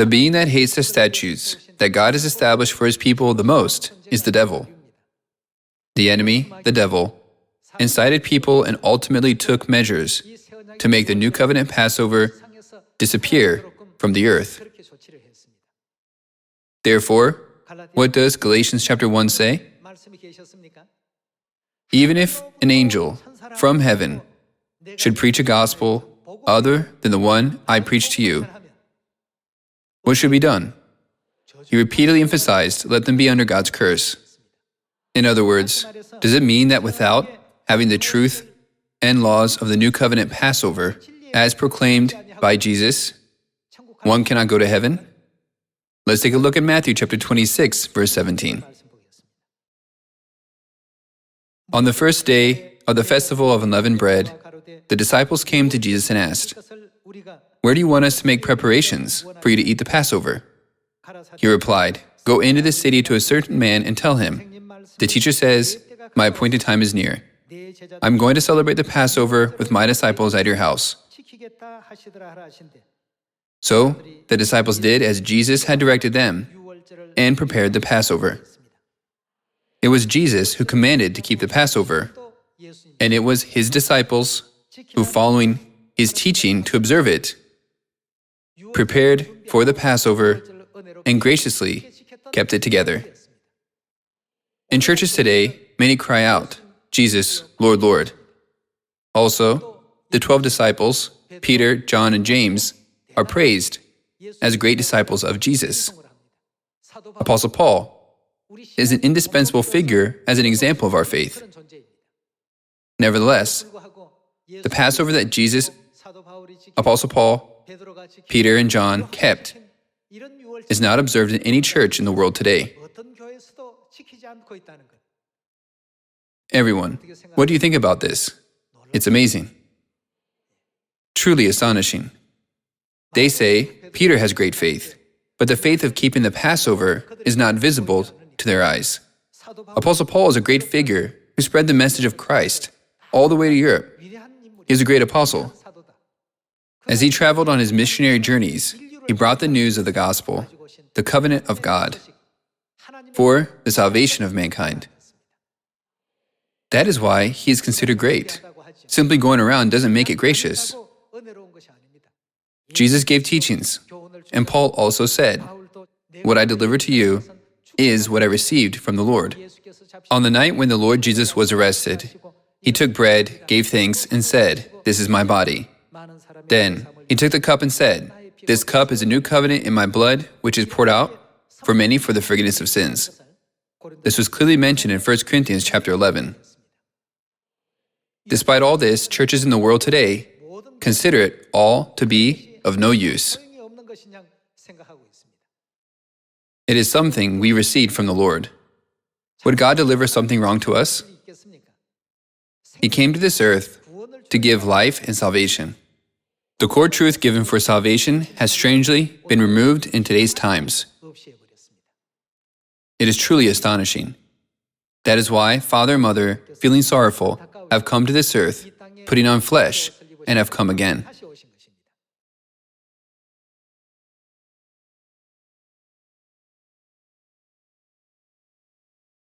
The being that hates the statutes that God has established for his people the most is the devil. The enemy, the devil, incited people and ultimately took measures to make the New Covenant Passover disappear from the earth. Therefore, what does Galatians chapter 1 say? Even if an angel from heaven should preach a gospel other than the one I preach to you, what should be done? He repeatedly emphasized, let them be under God's curse. In other words, does it mean that without having the truth and laws of the New Covenant Passover, as proclaimed by Jesus, one cannot go to heaven? Let's take a look at Matthew chapter 26, verse 17. On the first day of the festival of unleavened bread, the disciples came to Jesus and asked, "Where do you want us to make preparations for you to eat the Passover?" He replied, "Go into the city to a certain man and tell him, 'The teacher says, my appointed time is near. I'm going to celebrate the Passover with my disciples at your house.'" So the disciples did as Jesus had directed them and prepared the Passover. It was Jesus who commanded to keep the Passover, and it was his disciples who, following his teaching to observe it, prepared for the Passover and graciously kept it together. In churches today, many cry out, "Jesus, Lord, Lord." Also, the 12 disciples, Peter, John, and James, are praised as great disciples of Jesus. Apostle Paul is an indispensable figure as an example of our faith. Nevertheless, the Passover that Jesus, Apostle Paul, Peter, and John kept is not observed in any church in the world today. Everyone, what do you think about this? It's amazing. Truly astonishing. They say Peter has great faith, but the faith of keeping the Passover is not visible to their eyes. Apostle Paul is a great figure who spread the message of Christ all the way to Europe. He is a great apostle. As he traveled on his missionary journeys, he brought the news of the gospel, the covenant of God, for the salvation of mankind. That is why he is considered great. Simply going around doesn't make it gracious. Jesus gave teachings, and Paul also said, "What I delivered to you is what I received from the Lord." On the night when the Lord Jesus was arrested, he took bread, gave thanks, and said, "This is my body." Then he took the cup and said, "This cup is a new covenant in my blood, which is poured out for many for the forgiveness of sins." This was clearly mentioned in 1 Corinthians chapter 11. Despite all this, churches in the world today consider it all to be of no use. It is something we received from the Lord. Would God deliver something wrong to us? He came to this earth to give life and salvation. The core truth given for salvation has strangely been removed in today's times. It is truly astonishing. That is why father and mother, feeling sorrowful, have come to this earth, putting on flesh, and have come again.